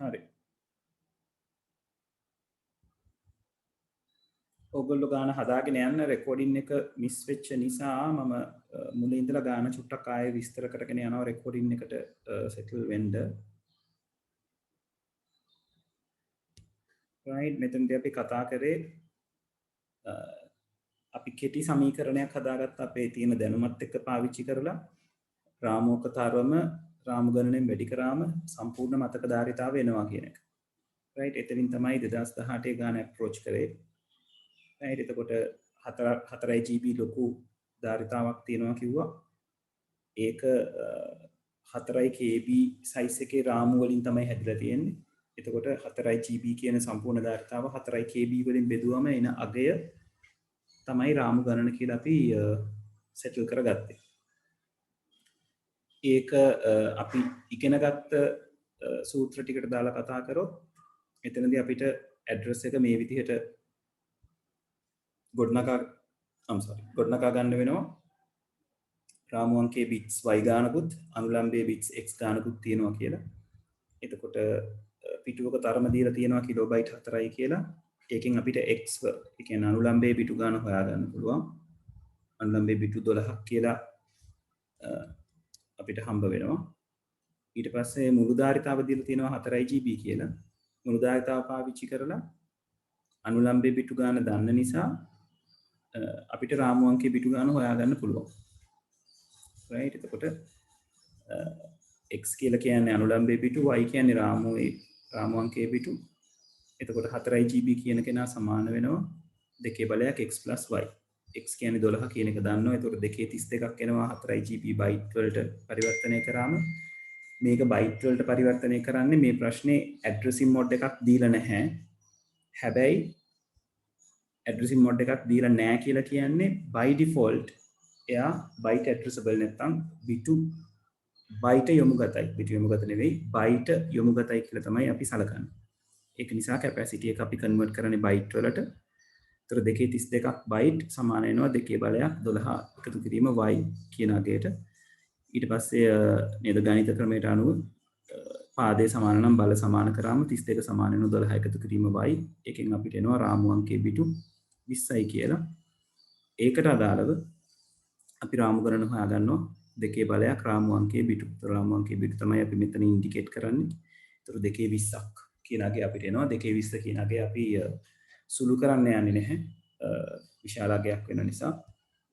හරි. ඔගොල්ලෝ ගාන හදාගෙන යන්න රෙකෝඩින් එක මිස් වෙච්ච නිසා මම මුලින් ඉඳලා ගාන චුට්ටක් ආයෙ විස්තර කරගෙන යනවා රෙකෝඩින් එකට සෙටල් වෙන්න. රයිට් මෙතනදී අපි කතා කරේ අපි කෙටි සමීකරණයක් හදාගත්ත අපේ තියෙන දැනුමත් එක්ක පාවිච්චි කරලා රාමෝක තරම රාමු ගණනෙන් වැඩි කරාම සම්පූර්ණ මතක ධාරිතාව එනවා කියන එක. රයිට් එතනින් තමයි 2018 ගාන අප්‍රෝච් කරේ. රයිට් එතකොට 4 GB ලොකු ධාරිතාවක් තියෙනවා කිව්වා. ඒක 4 KB සයිස් එකේ රාමු වලින් තමයි හැදිලා තියෙන්නේ. එතකොට 4 GB කියන සම්පූර්ණ ධාරිතාව 4 KB වලින් බෙදුවම එන අගය තමයි රාමු ගණන කියලා අපි සෙටල් කරගත්තේ. ඒක අපි ඉගෙනගත්ත සූත්‍ර ටිකට දාලා කතා කරොත් එතනදී අපිට ඇඩ්‍රස් එක මේ විදිහට ගොඩනගා ගන්න වෙනවා. රාමු අංකයේ බිට්ස් y ගානකුත් අනුලම්බයේ බිට්ස් x ගානකුත් තියෙනවා කියලා. එතකොට පිටුවක තරම දීලා තියෙනවා කිලෝබයිට් 4යි කියලා. ඒකෙන් අපිට x ඒ කියන්නේ අනුලම්බයේ පිටු ගාන හොයාගන්න පුළුවන්. අනුලම්බයේ පිටු 12ක් කියලා අපිට හම්බ වෙනවා. ඊට පස්සේ මුළු ධාරිතාව දීලා තියෙනවා 4 GB කියලා. මුළු ධාරිතාව පාවිච්චි කරලා අනුලම්බයේ පිටු ගාන දන්න නිසා අපිට රාමු අංකයේ පිටු ගාන හොයාගන්න පුළුවන්. රයිට් එතකොට x කියලා කියන්නේ අනුලම්බයේ පිටු y කියන්නේ රාමු අංකයේ පිටු. එතකොට 4 GB කියන කෙනා සමාන වෙනවා දෙකේ බලයක් x + y. x කියන්නේ 12 කියන එක දන්නවා. එතකොට 232ක් එනවා 4 GB බයිට් වලට පරිවර්තනය කරාම මේක බයිට් වලට පරිවර්තනය කරන්නේ මේ ප්‍රශ්නේ ඇඩ්‍රසින් මොඩ් එකක් දීලා නැහැ. හැබැයි ඇඩ්‍රසින් මොඩ් එකක් දීලා නැහැ කියලා කියන්නේ by default එයා byte addressable නැත්නම් බිටු byte යොමුගතයි. බිටු යොමුගත නෙවෙයි byte යොමුගතයි කියලා තමයි අපි සලකන්නේ. ඒක නිසා capacity එක අපි convert කරන්නේ byte වලට. ඒතර 232ක් byte සමාන වෙනවා 2 බලයක් 12 එකතු කිරීම y කියන අගයට. ඊට පස්සේ නේද ගණිත ක්‍රමයට අනුව පාදේ සමාන නම් බල සමාන කරාම 32 සමාන වෙනවා 12 එකතු කිරීම y. එකෙන් අපිට එනවා රාමු අංකයේ බිටු 20යි කියලා. ඒකට අදාළව අපි රාමු ගණන හොයාගන්නවා දෙකේ බලයක් රාමු අංකයේ බිටු. රාමු අංකයේ බිටු තමයි අපි මෙතන ඉන්ඩිකේට් කරන්නේ. ඒතර 220ක් කියන අගය අපිට එනවා. 220 කියන අගය අපි සුළු කරන්න යන්නේ නැහැ. විශාල අගයක් වෙන නිසා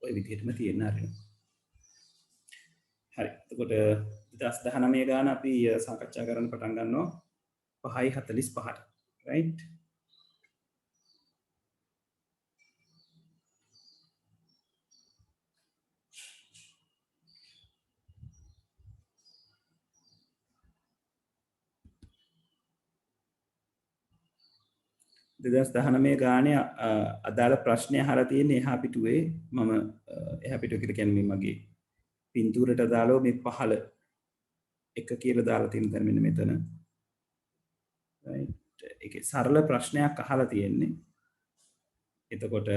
ওই විදිහටම තියෙන්න ආරෙනවා. හරි. එතකොට 2019 ගාන අපි සාකච්ඡා කරන්න පටන් ගන්නවා 5:45ට. රයිට්. දෙදස් 19 ගානේ අදාළ ප්‍රශ්නය අහලා තියෙන්නේ එහා පිටුවේ මම එහා පිටුව කියලා කියන්නේ මගේ පින්තූරට අදාළව මේ පහළ එක කියලා දාලා තියෙන තැන මෙන්න මෙතන. රයිට්. ඒකේ සරල ප්‍රශ්නයක් අහලා තියෙන්නේ. එතකොට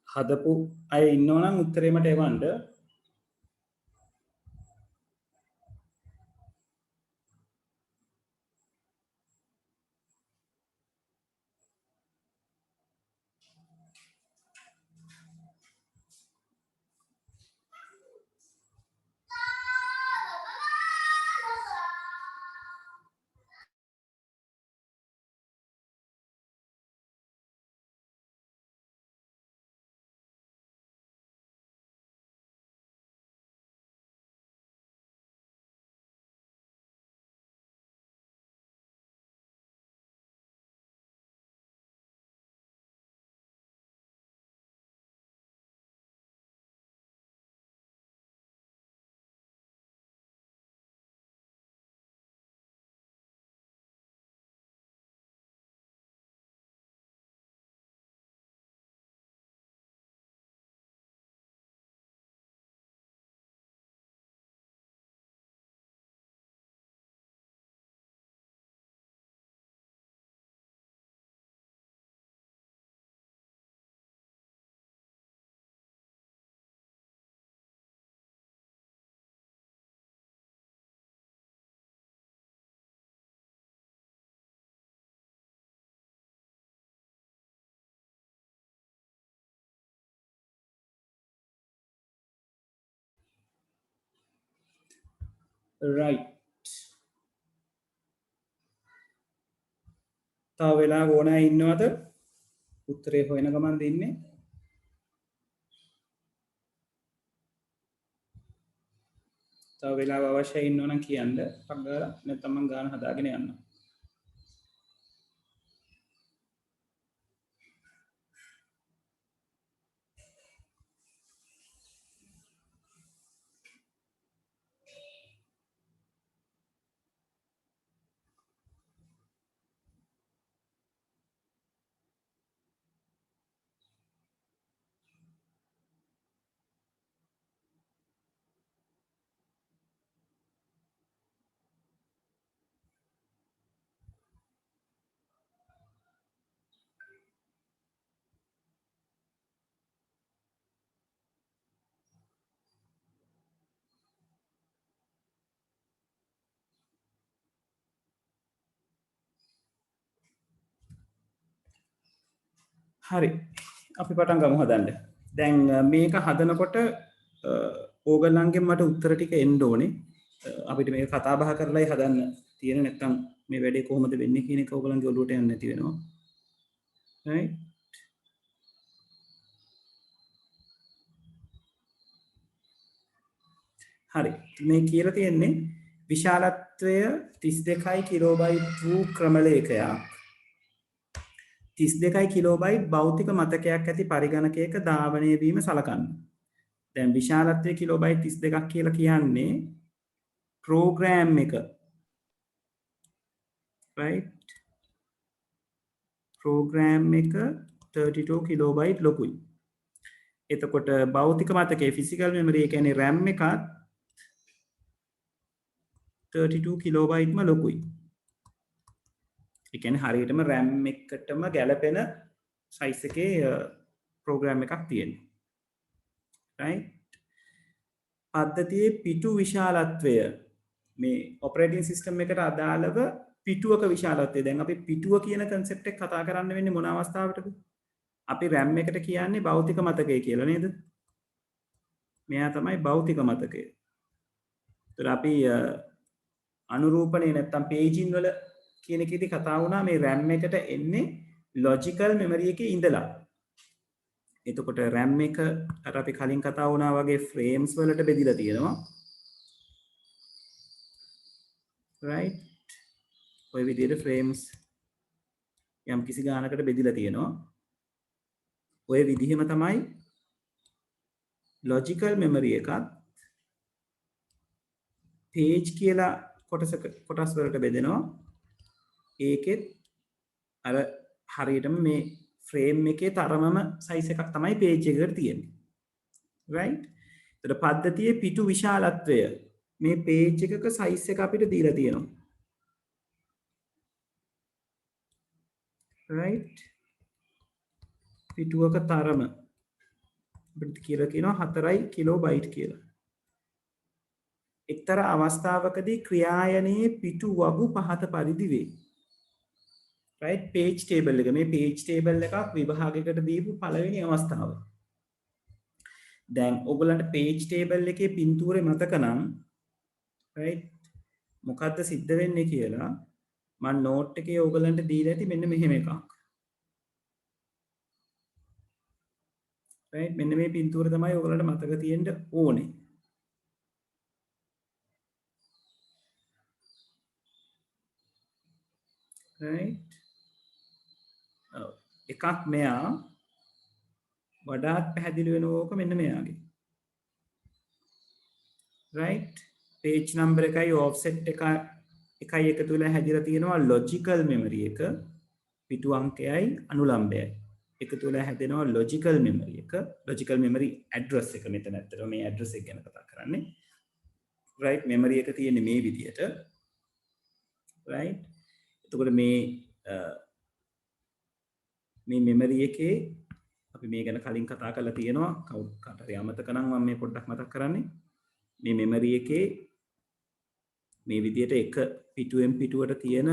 හදපු අය ඉන්නවනම් උත්තරේ මට එවන්න. right. තව වෙලා ඕන අය ඉන්නවද? උත්තරේ හොයන ගමන් දෙන්නේ. තව වෙලාව අවශ්‍යයි ඉන්නවනම් කියන්න. පග්ගාලා නැත්නම් මම ගාන හදාගෙන යන්න. හරි. අපි පටන් ගමු හදන්න. දැන් මේක හදනකොට ඕගොල්ලන්ගෙන් මට උත්තර ටික එන්න ඕනේ. අපිට මේක කතා බහ කරලායි හදන්න තියෙන. නැත්නම් මේ වැඩේ කොහොමද වෙන්නේ කියන එක ඕගොල්ලන්ගේ ඔළුවට යන්නේ නැති වෙනවා. right. හරි. මේ කියලා තියෙන්නේ විශාලත්වය 32 කිලෝබයිට් වූ ක්‍රමලේඛයක් 32 කිලෝබයිට් භෞතික මතකයක් ඇති පරිගණකයක ධාවනය වීම සලකන්න. දැන් විශාලත්වය කිලෝබයිට් 32ක් කියලා කියන්නේ ප්‍රෝග්‍රෑම් එක. right. ප්‍රෝග්‍රෑම් එක 32 කිලෝබයිට් ලොකුයි. එතකොට භෞතික මතකයේ ෆිසිකල් මෙමරි එක කියන්නේ RAM එකත් 32 කිලෝබයිට්ම ලොකුයි. ඒ කියන්නේ හරියටම RAM එකටම ගැලපෙන සයිස් එකේ ප්‍රෝග්‍රෑම් එකක් තියෙනවා. right. පද්ධතියේ පිටු විශාලත්වය මේ ඔපරේටින් සිස්ටම් එකට අදාළව පිටුවක විශාලත්වය. දැන් අපි පිටුව කියන concept එක කතා කරන්න වෙන්නේ මොන අවස්ථාවකටද? අපි RAM එකට කියන්නේ භෞතික මතකය කියලා නේද? මෙයා තමයි භෞතික මතකය. ඒතර අපි අනුරූපණේ නැත්තම් පේජින් වල කියන එකේදී කතා වුණා මේ RAM එකට එන්නේ logical memory එකේ ඉඳලා. එතකොට RAM එක අර අපි කලින් කතා වුණා වගේ frames වලට බෙදිලා තියෙනවා. right. ඔය විදිහට frames යම් කිසි ගානකට බෙදිලා තියෙනවා. ඔය විදිහම තමයි logical memory එකත් page කියලා කොටස් වලට බෙදෙනවා. ඒකෙත් අර හරියටම මේ ෆ්‍රේම් එකේ තරමම සයිස් එකක් තමයි page එකකට තියෙන්නේ. right. ඒතර පද්ධතියේ පිටු විශාලත්වය මේ page එකක සයිස් එක අපිට දීලා තියෙනවා. right. පිටුවක තරම අපිට කියලා කියනවා 4 කිලෝබයිට් කියලා. එක්තරා අවස්ථාවකදී ක්‍රියායනයේ පිටු වගු පහත පරිදි වේ. right page table එක මේ page table එකක් විභාගයකට දීපු පළවෙනි අවස්ථාව. දැන් ඔයගලන්ට page table එකේ පින්තූරේ මතක නම් right මොකද්ද සිද්ධ වෙන්නේ කියලා මම note එකේ ඔයගලන්ට දීලා ඇති මෙන්න මෙහෙම එකක්. right මෙන්න මේ පින්තූර තමයි ඔයගලන්ට මතක තියෙන්න ඕනේ. right එකක් මෙයා වඩාත් පැහැදිලි වෙන ඕක මෙන්න මෙයාගේ. right page number එකයි offset එකයි එකතු වෙලා හැදිලා තියෙනවා logical memory එක පිටු අංකයයි අනුලම්බයයි එකතු වෙලා හැදෙනවා logical memory එක logical memory address එක මෙතන ඇත්තටම මේ address එක ගැන කතා කරන්නේ right memory එක තියෙන්නේ මේ විදිහට right එතකොට මේ memory එකේ අපි මේ ගැන කලින් කතා කරලා තියෙනවා කවුරුකට හරි අමතක නම් මම මේ පොඩ්ඩක් මතක් කරන්නේ මේ memory එකේ මේ විදිහට එක පිටුවෙන් පිටුවට තියෙන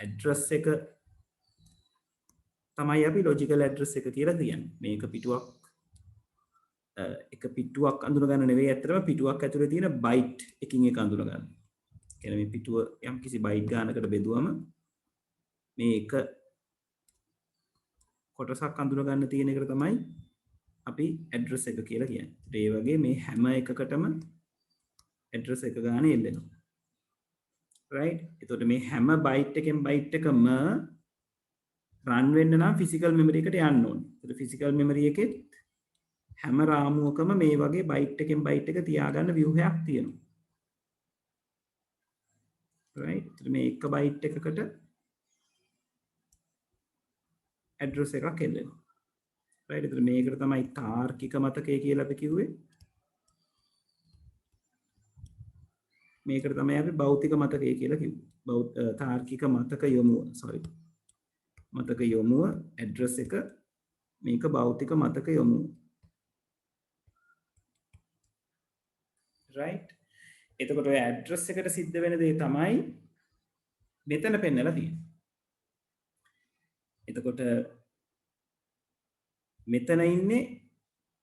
address එක තමයි අපි logical address එක කියලා කියන්නේ. මේක පිටුවක් එක පිටුවක් අඳුන ගන්න නෙවෙයි ඇත්තටම පිටුවක් ඇතුලේ තියෙන byte එකින් එක අඳුන ගන්න. කියන්නේ මේ පිටුව යම් කිසි byte ගානකට බෙදුවම මේ එක කොටසක් අඳුන ගන්න තියෙන එකට තමයි අපි address එක කියලා කියන්නේ. ඒ වගේ මේ හැම එකකටම address එක ගාන එල්ලෙනවා. right එතකොට මේ හැම byte එකෙන් byte එකම run වෙන්න නම් physical memory එකට යන්න ඕනේ. ඒතර physical memory එකෙත් හැම රාමුවකම මේ වගේ byte එකෙන් byte එක තියාගන්න ව්‍යුහයක් තියෙනවා. right ඒතර මේ එක byte එකකට address එකක් එල්ලෙනවා. right ඒතර මේකට තමයි තාර්කික මතකය කියලා අපි කිව්වේ. මේකට තමයි අපි භෞතික මතකය කියලා කිව්වේ. තාර්කික මතක යොමුව sorry මතක යොමුව address එක මේක භෞතික මතක යොමුව. right එතකොට ඔය address එකට සිද්ධ වෙන දේ තමයි මෙතන පෙන්නලා තියෙන්නේ. එතකොට මෙතන ඉන්නේ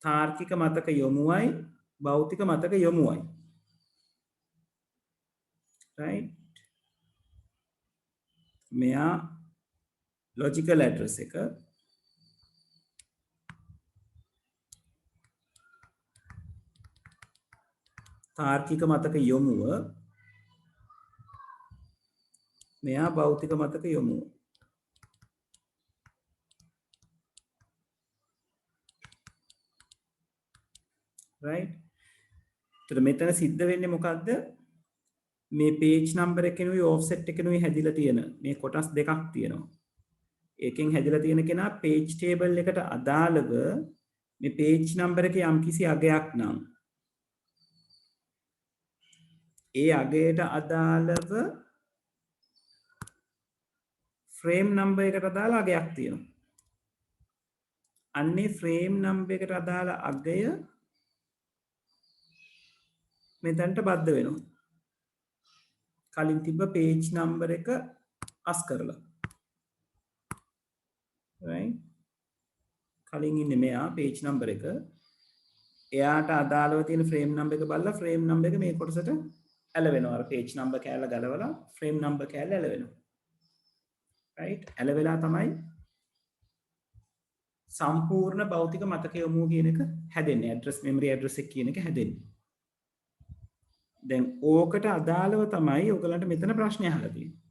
තාර්කික මතක යොමුවයි භෞතික මතක යොමුවයි. right මෙයා logical address එක තාර්කික මතක යොමුව මෙයා භෞතික මතක යොමුව. right එතකොට මෙතන සිද්ධ වෙන්නේ මොකද්ද මේ page number එකෙනුයි offset එකෙනුයි හැදිලා තියෙන මේ කොටස් දෙකක් තියෙනවා. ඒකෙන් හැදිලා තියෙන කෙනා page table එකට අදාළව මේ page number එකේ යම්කිසි අගයක් නම් ඒ අගයට අදාළව frame number එකට අදාළ අගයක් තියෙනවා. අන්නේ frame number එකට අදාළ අගය මෙතනට බද්ධ වෙනවා. කලින් තිබ්බ page number එක අස් කරලා. right කලින් ඉන්නේ මෙයා page number එක. එයාට අදාළව තියෙන frame number එක බලලා frame number එක මේ කොටසට ඇලවෙනවා. අර page number කෑල්ල ගලවලා frame number කෑල්ල ඇලවෙනවා. right ඇලවෙලා තමයි සම්පූර්ණ භෞතික මතක යොමුව කියන එක හැදෙන්නේ. address memory address එක කියන එක හැදෙන්නේ. දැන් ඕකට අදාළව තමයි ඔයගලන්ට මෙතන ප්‍රශ්නය අහලා තියෙන්නේ.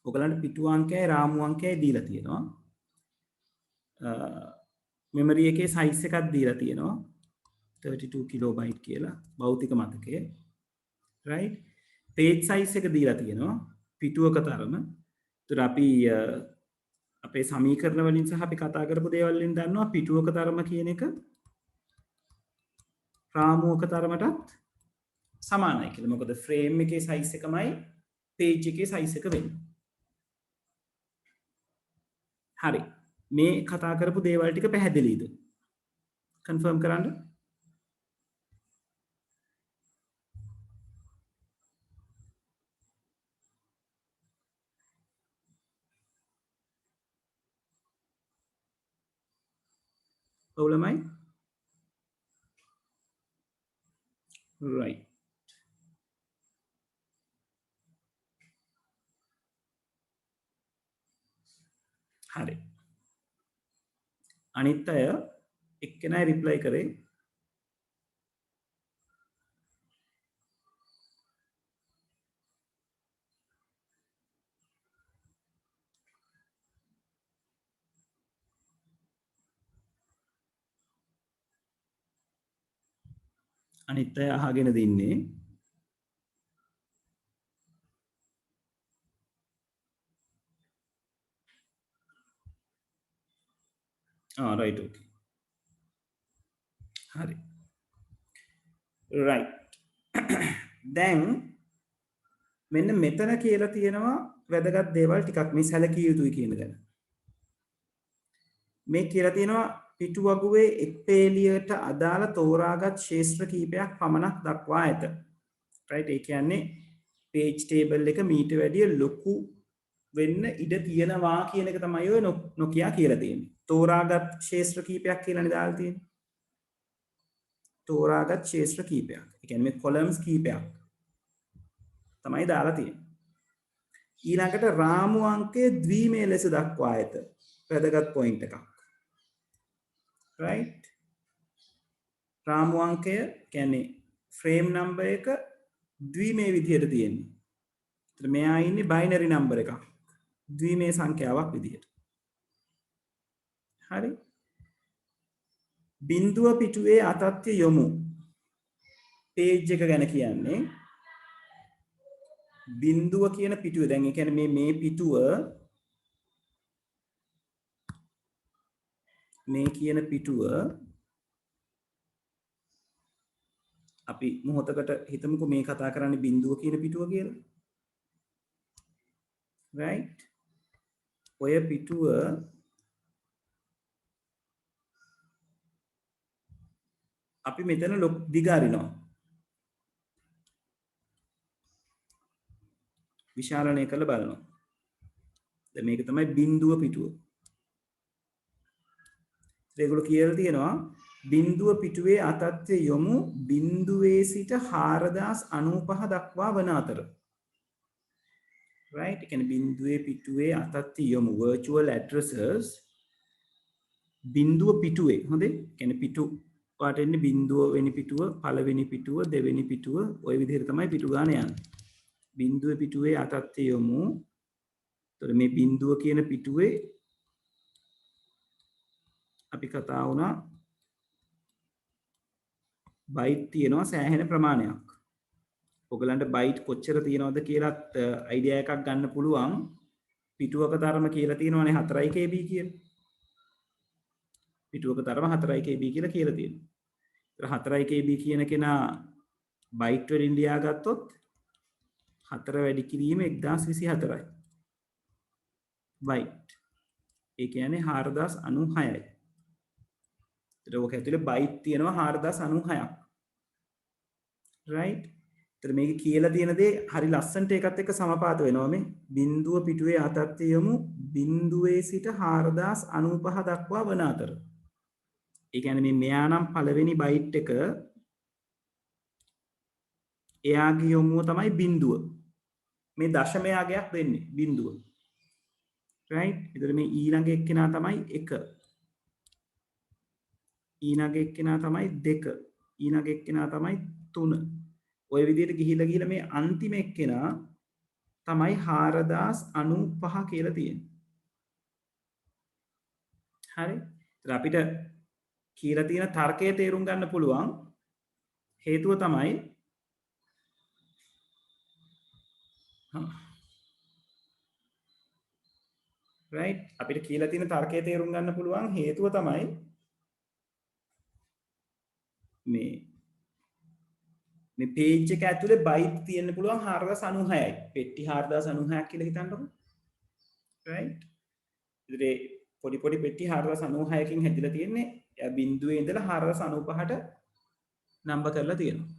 ඔයගලන්ට පිටු අංකයයි රාමු අංකයයි දීලා තියෙනවා. මෙමරි එකේ size එකක් දීලා තියෙනවා. 32 කිලෝබයිට් කියලා භෞතික මතකයේ. right page size එක දීලා තියෙනවා පිටුවක තරම. ඒතර අපි අපේ සමීකරණ වලින් සහ අපි කතා කරපු දේවල් වලින් දන්නවා පිටුවක තරම කියන එක රාමුවක තරමටත් සමානයි කියලා. මොකද ෆ්‍රේම් එකේ size එකමයි page එකේ size එක වෙන්නේ. හරි. මේ කතා කරපු දේවල් ටික පැහැදිලිද? confirm කරන්න. ඔවුලමයි? right. හරි. අනිත් අය එක්කෙනයි රිප්ලයි කරේ. අනිත් අය අහගෙන දින්නේ. right, okay. හරි. right. දැන් මෙන්න මෙතන කියලා තියෙනවා වැදගත් දේවල් ටිකක් මේ සැලකිය යුතුයි කියන ගැන. මේ කියලා තියෙනවා පිටුවගුවේ එක් පේලියට අදාළ තෝරාගත් ශේෂ්ත්‍ර කීපයක් පමණක් දක්වා ඇත. right, ඒ කියන්නේ page table එක මීට වැඩිය ලොකු වෙන්න ඉඩ තියෙනවා කියන එක තමයි ඔය නොකියා කියලා තියෙන්නේ. තෝරාගත් ශේෂ්ත්‍ර කීපයක් කියලානේ දාලා තියෙන්නේ. තෝරාගත් ශේෂ්ත්‍ර කීපයක්. ඒ කියන්නේ මේ columns කීපයක් තමයි දාලා තියෙන්නේ. ඊළඟට රාමු අංකය ද්විමේය ලෙස දක්වා ඇත. වැදගත් පොයින්ට් එකක්. right, රාමු අංකය කියන්නේ ෆ්‍රේම් නම්බර් එක ද්විමේය විදිහට තියෙන්නේ. ඒතර මෙයා ඉන්නේ බයිනරි නම්බර් එකක්. ද්විමේය සංඛ්‍යාවක් විදිහට. හරි. බිඳුව පිටුවේ අතත්ය යොමු. page එක ගැන කියන්නේ බිඳුව කියන පිටුව. දැන් ඒ කියන්නේ මේ පිටුව මේ කියන පිටුව අපි මොහොතකට හිතමුකෝ මේ කතා කරන්නේ බිඳුව කියන පිටුව කියලා. right, ඔය පිටුව අපි මෙතන දිග අරිනවා. විශාලණය කරලා බලනවා. දැන් මේක තමයි බිඳුව පිටුව. ඒගොල්ලෝ කියලා තියෙනවා බිඳුව පිටුවේ අතත්ය යොමු බිඳුවේ සිට 4095 දක්වා වන අතර. right, ඒ කියන්නේ බිඳුවේ පිටුවේ අතත්ය යොමු virtual addresses බිඳුව පිටුවේ. හොඳේ? කියන්නේ පිටු පාට එන්නේ බිඳුව වෙනි පිටුව, පළවෙනි පිටුව, දෙවෙනි පිටුව, ওই විදිහට තමයි පිටු ගාන යන්නේ. බිඳුව පිටුවේ අතත්ය යොමු. එතකොට මේ බිඳුව කියන පිටුවේ අපි කතා වුණා බයිට් තියෙනවා සෑහෙන ප්‍රමාණයක්. ඔයගලන්ට බයිට් කොච්චර තියෙනවද කියලාත් අයිඩියා එකක් ගන්න පුළුවන්. පිටුවක තරම කියලා තියෙනවානේ 4 KB කියලා. පිටුවක තරම 4 KB කියලා තියෙනවා. ඒතර 4 KB කියන කෙනා බයිට් වලින් ලියාගත්තොත් 4 වැඩි කිරීම 1024යි. බයිට්. ඒ කියන්නේ 4096යි. ඒතර ඔක ඇතුලේ බයිට් තියෙනවා 4096ක්. right, ඒතර මේක කියලා තියෙන දේ හරි ලස්සනට ඒකත් එක්ක සමපාත වෙනවා මේ බිඳුව පිටුවේ අතත්ය යොමු බිඳුවේ සිට 4095 දක්වා වන අතර. ඒ කියන්නේ මේ මෙයා නම් පළවෙනි බයිට් එක එයාගේ යොමුව තමයි බිඳුව. මේ දශමයාගයක් දෙන්නේ බිඳුව. right, ඒතර මේ ඊළඟ එක්කෙනා තමයි 1. ඊළඟ එක්කෙනා තමයි 2. ඊළඟ එක්කෙනා තමයි 3. ඔය විදිහට ගිහිලා මේ අන්තිම එක්කෙනා තමයි 4095 කියලා තියෙන්නේ. හරි. ඒතර අපිට කියලා තියෙන තර්කය තේරුම් ගන්න පුළුවන් හේතුව තමයි right, අපිට කියලා තියෙන තර්කය තේරුම් ගන්න පුළුවන් හේතුව තමයි මේ page එක ඇතුලේ බයිට් තියෙන්න පුළුවන් 4096යි. පෙට්ටි 4096ක් කියලා හිතන්නකො. right, ඉතින් පොඩි පොඩි පෙට්ටි 496කින් හැදිලා තියෙන්නේ. එයා බිඳුවේ ඉඳලා 495ට නම්බර් කරලා තියෙනවා.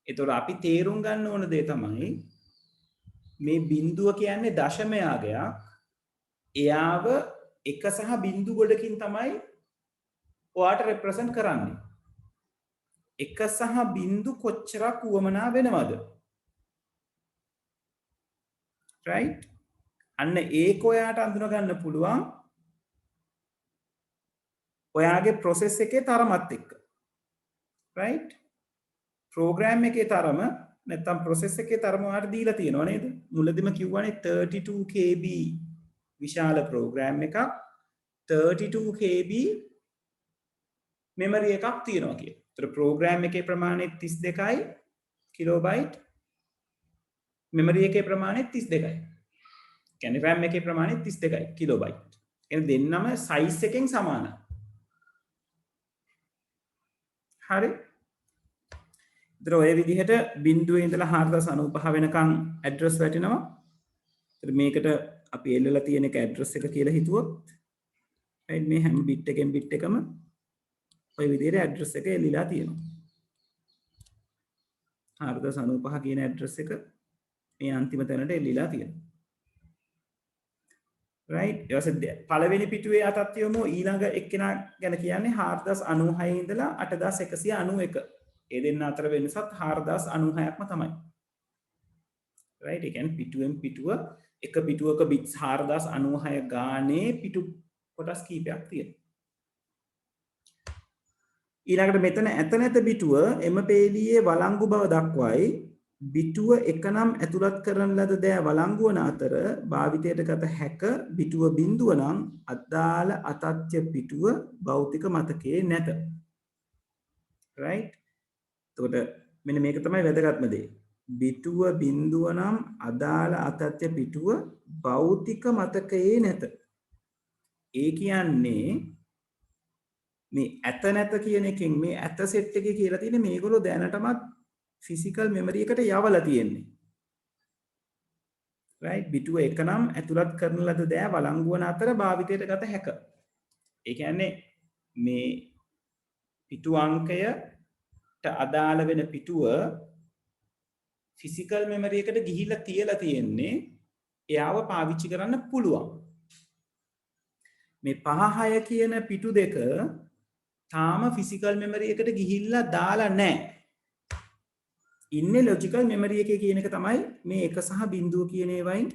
ඒතකොට අපි තේරුම් ගන්න ඕන දේ තමයි මේ බිඳුව කියන්නේ දශමයාගයක්. එයාව එක සහ බිඳු ගොඩකින් තමයි ඔයාට රෙප්‍රසන්ට් කරන්නේ. එක සහ බිඳු කොච්චරක් වුවමනා වෙනවද? right? අන්න ඒක ඔයාට අඳුන ගන්න පුළුවන් ඔයාගේ process එකේ තරමත් එක්ක. right? program එකේ තරම නැත්තම් process එකේ තරම ඔයාට දීලා තියෙනව නේද? මුලදිම කිව්වනේ 32 KB විශාල program එකක් 32 KB memory එකක් තියෙනවා කියලා. ඒතර program එකේ ප්‍රමාණය 32යි kilobyte memory එකේ ප්‍රමාණය 32යි. කියන්නේ RAM එකේ ප්‍රමාණය 32යි kilobyte. එහෙනම් දෙන්නම size එකෙන් සමානයි. හරි. ඒතර ඔය විදිහට බිඳුවේ ඉඳලා 495 වෙනකන් address වැටෙනවා. ඒතර මේකට අපි එල්ලලා තියෙන එක address එක කියලා හිතුවොත් right මේ හැම bit එකෙන් bit එකම ඔය විදිහට address එක එල්ලලා තියෙනවා. 495 කියන address එක මේ අන්තිම තැනට එල්ලලා තියෙනවා. right ඊට පළවෙනි පිටුවේ අතත් යමු ඊළඟ එක්කෙනා ගැන කියන්නේ 4096 ඉඳලා 8191. ඒ දෙන්න අතර වෙනසත් 4096ක්ම තමයි. right ඒ කියන්නේ පිටුවෙන් පිටුව එක පිටුවක bits 4096 ගානේ පිටු කොටස් කීපයක් තියෙනවා. ඊළඟට මෙතන ඇත නැත පිටුව එම පේලියේ වළංගු බව දක්වයි. පිටුව එකනම් ඇතුළත් කරන ලද දෑ වළංගු වන අතර භාවිතයට ගත හැක පිටුව බිඳුව නම් අදාළ අතත්‍ය පිටුව භෞතික මතකයේ නැත. right එතකොට මෙන්න මේක තමයි වැදගත්ම දේ. පිටුව බිඳුව නම් අදාළ අතත්‍ය පිටුව භෞතික මතකයේ නැත. ඒ කියන්නේ මේ ඇත නැත කියන එකෙන් මේ ඇත සෙට් එකේ කියලා තියෙන්නේ මේගොල්ලෝ දැනටමත් ෆිසිකල් මෙමරි එකට යවලා තියෙන්නේ. right පිටුව එක නම් ඇතුළත් කරන ලද දෑ වළංගු වන අතර භාවිතයට ගත හැක. ඒ කියන්නේ මේ පිටු අංකයට අදාළ වෙන පිටුව ෆිසිකල් මෙමරි එකට ගිහිල්ලා තියලා තියෙන්නේ එයාව පාවිච්චි කරන්න පුළුවන්. මේ 5 6 කියන පිටු දෙක තාම ෆිසිකල් මෙමරි එකට ගිහිල්ලා දාලා නැහැ. ඉන්නේ ලොජිකල් මෙමරි එකේ කියන එක තමයි මේ එක සහ බිඳුව කියන ඒවායින්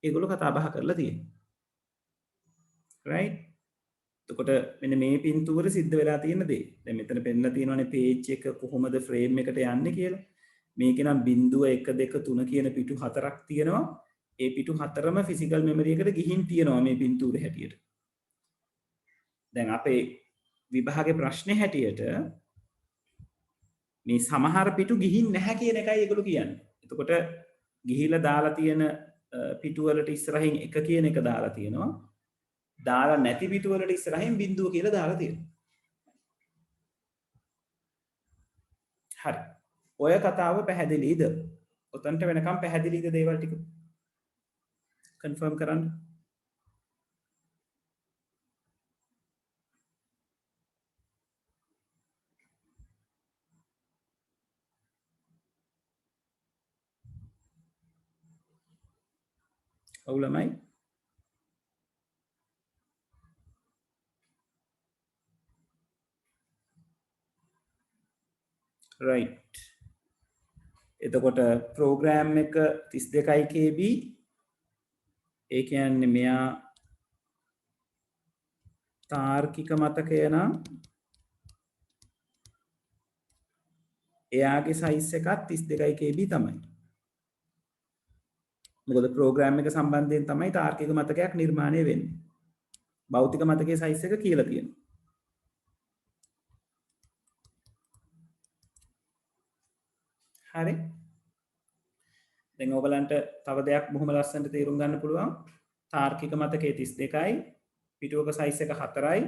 ඒගොල්ලෝ කතා බහ කරලා තියෙන්නේ. right එතකොට මෙන්න මේ පින්තූර සිද්ධ වෙලා තියෙන දේ. දැන් මෙතන පෙන්නලා තියෙනවානේ page එක කොහොමද frame එකට යන්නේ කියලා. මේකේ නම් බිඳුව 1 2 3 කියන පිටු 4ක් තියෙනවා. ඒ පිටු 4ම ෆිසිකල් මෙමරි එකට ගිහින් තියෙනවා මේ පින්තූරේ හැටියට. දැන් අපේ විභාගේ ප්‍රශ්නේ හැටියට මේ සමහර පිටු ගිහින් නැහැ කියන එකයි ඒගොල්ලෝ කියන්නේ. එතකොට ගිහිලා දාලා තියෙන පිටු වලට ඉස්සරහින් 1 කියන එක දාලා තියෙනවා. දාලා නැති පිටු වලට ඉස්සරහින් බිඳුව කියලා දාලා තියෙනවා. හරි. ඔය කතාව පැහැදිලිද? ඔතනට වෙනකම් පැහැදිලිද දේවල් ටික? කන්ෆර්ම් කරන්න. අවුලමයි. right එතකොට ප්‍රෝග්‍රෑම් එක 32යි KB ඒ කියන්නේ මෙයා තාර්කික මතකය නම් එයාගේ සයිස් එකත් 32යි KB තමයි. මොකද ප්‍රෝග්‍රෑම් එක සම්බන්ධයෙන් තමයි තාර්කික මතකයක් නිර්මාණය වෙන්නේ. භෞතික මතකයේ සයිස් එක කියලා තියෙනවා. හරි. දැන් ඔයගලන්ට තව දෙයක් බොහොම ලස්සනට තේරුම් ගන්න පුළුවන්. තාර්කික මතකයේ 32යි, පිටුවක සයිස් එක 4යි.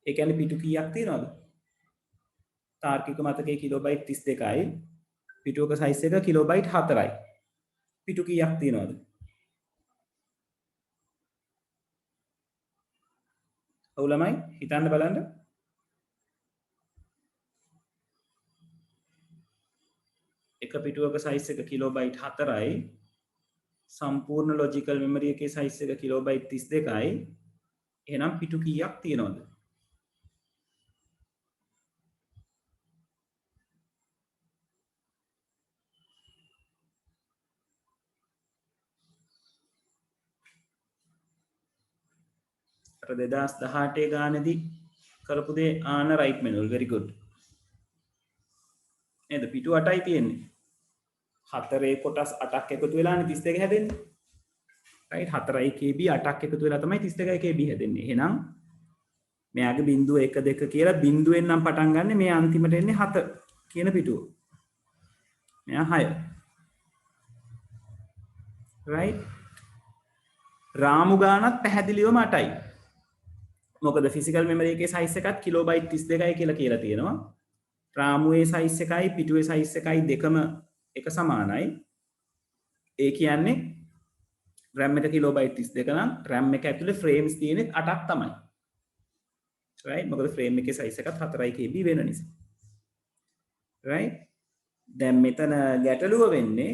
ඒ කියන්නේ පිටු කීයක් තියෙනවද? තාර්කික මතකයේ කිලෝබයිට් 32යි, පිටුවක සයිස් එක කිලෝබයිට් 4යි. පිටු කීයක් තියෙනවද? ඔව් ළමයි හිතන්න බලන්න. එක පිටුවක සයිස් එක කිලෝබයිට් 4යි. සම්පූර්ණ ලොජිකල් මෙමරි එකේ සයිස් එක කිලෝබයිට් 32යි. එහෙනම් පිටු කීයක් තියෙනවද? අර 2018 ගානේදී කරපු දේ ආන රයිට් මැනුවල් very good. නේද? පිටු 8යි තියෙන්නේ. 4 කොටස් 8ක් එකතු වෙලානේ 32 හැදෙන්නේ. right 4යි KB 8ක් එකතු වෙලා තමයි 32යි KB හැදෙන්නේ. එහෙනම් මෙයාගේ බිංදුව 1 2 කියලා බිංදුවෙන් නම් පටන් ගන්න මේ අන්තිමට එන්නේ 7 කියන පිටුව. මෙයා 6. right රාමු ගානත් පැහැදිලිවම 8යි. මොකද ෆිසිකල් මෙමරි එකේ සයිස් එකත් කිලෝබයිට් 32යි කියලා තියෙනවා. රාමුවේ සයිස් එකයි පිටුවේ සයිස් එකයි දෙකම එක සමානයි. ඒ කියන්නේ RAM එක කිලෝබයිට් 32 නම් RAM එක ඇතුලේ ෆ්‍රේම්ස් තියෙන්නේ 8ක් තමයි. right මොකද ෆ්‍රේම් එකේ සයිස් එකත් 4යි KB වෙන නිසා. right දැන් මෙතන ගැටලුව වෙන්නේ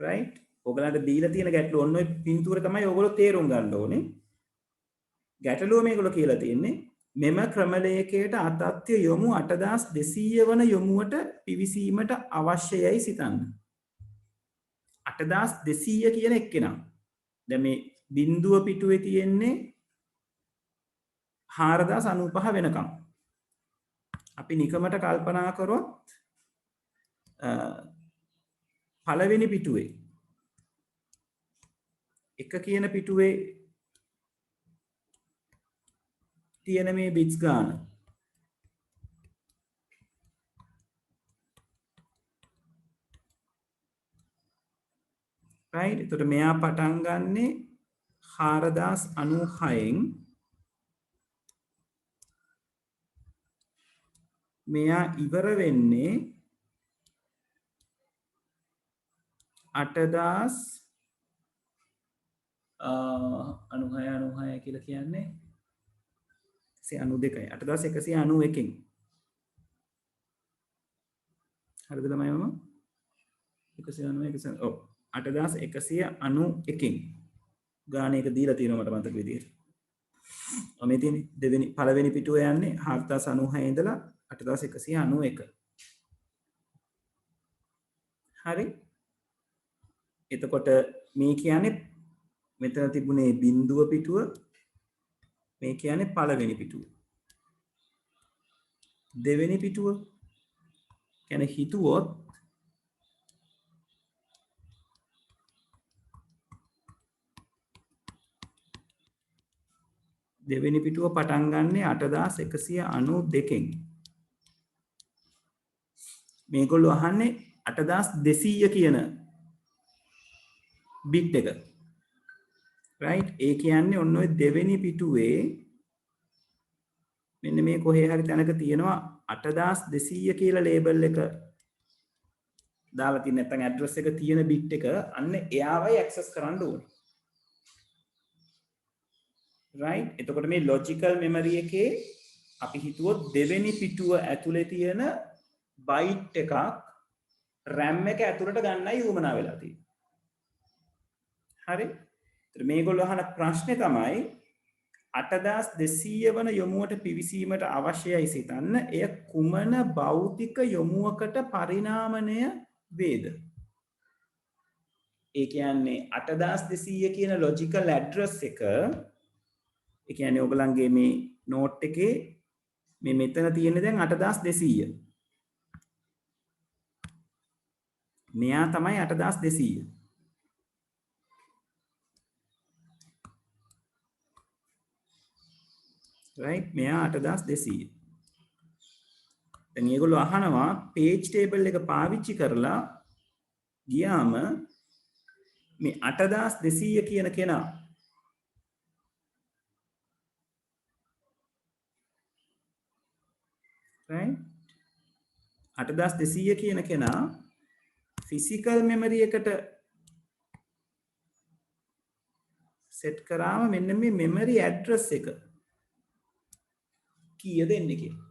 right ඔයගලන්ට දීලා තියෙන ගැටලුව ඔන්න ඔය පින්තූර තමයි ඔයගොල්ලෝ තේරුම් ගන්න ඕනේ. ගැටලුව මේගොල්ලෝ කියලා තියෙන්නේ මෙම ක්‍රමලේඛයට අතත්‍ය යොමු 8200 වන යොමුවට පිවිසීමට අවශ්‍යයි සිතන්න. 8200 කියන එක්කෙනා. දැන් මේ බිඳුව පිටුවේ තියෙන්නේ 4095 වෙනකම්. අපි නිකමට කල්පනා කරොත් පළවෙනි පිටුවේ එක කියන පිටුවේ තියෙන මේ බිට්ස් ගාන right එතකොට මෙයා පටන් ගන්නේ 4096න් මෙයා ඉවර වෙන්නේ 8096 කියලා කියන්නේ 192යි 8191න් හරිද ළමයි මම 191 ඔව් 8191න් ගානයක දීලා තියෙනවා මට මතක විදිහට. මේ තියෙන්නේ දෙවෙනි පළවෙනි පිටුව යන්නේ 4096 ඉඳලා 8191. හරි. එතකොට මේ කියන්නේ මෙතන තිබුණේ බිඳුව පිටුව මේ කියන්නේ පළවෙනි පිටුව. දෙවෙනි පිටුව කියන්නේ හිතුවොත් දෙවෙනි පිටුව පටන් ගන්නේ 8192න්. මේගොල්ලෝ අහන්නේ 8200 කියන බිට් එක. right ඒ කියන්නේ ඔන්න ඔය දෙවෙනි පිටුවේ මෙන්න මේ කොහේ හරි තැනක තියෙනවා 8200 කියලා ලේබල් එක දාලා තියෙන නැත්නම් ඇඩ්‍රස් එක තියෙන බිට් එක අන්න එයාවයි ඇක්සස් කරන්න ඕනේ. right එතකොට මේ ලොජිකල් මෙමරි එකේ අපි හිතුවොත් දෙවෙනි පිටුව ඇතුලේ තියෙන බයිට් එකක් RAM එක ඇතුලට ගන්නයි උවමනා වෙලා තියෙන්නේ. හරි. ඒත් මේගොල්ලෝ අහන ප්‍රශ්නේ තමයි 8200 වන යොමුවට පිවිසීමට අවශ්‍යයි සිතන්න එය කුමන භෞතික යොමුවකට පරිණාමණය වේද? ඒ කියන්නේ 8200 කියන ලොජිකල් ඇඩ්‍රස් එක ඒ කියන්නේ ඔයගලන්ගේ මේ නෝට් එකේ මේ මෙතන තියෙන්නේ දැන් 8200. මෙයා තමයි 8200. right මෙයා 8200. දැන් ඒගොල්ලෝ අහනවා page table එක පාවිච්චි කරලා ගියාම මේ 8200 කියන කෙනා right 8200 කියන කෙනා ෆිසිකල් මෙමරි එකට සෙට් කරාම මෙන්න මේ මෙමරි ඇඩ්‍රස් එක කීයද එන්නේ කියලා.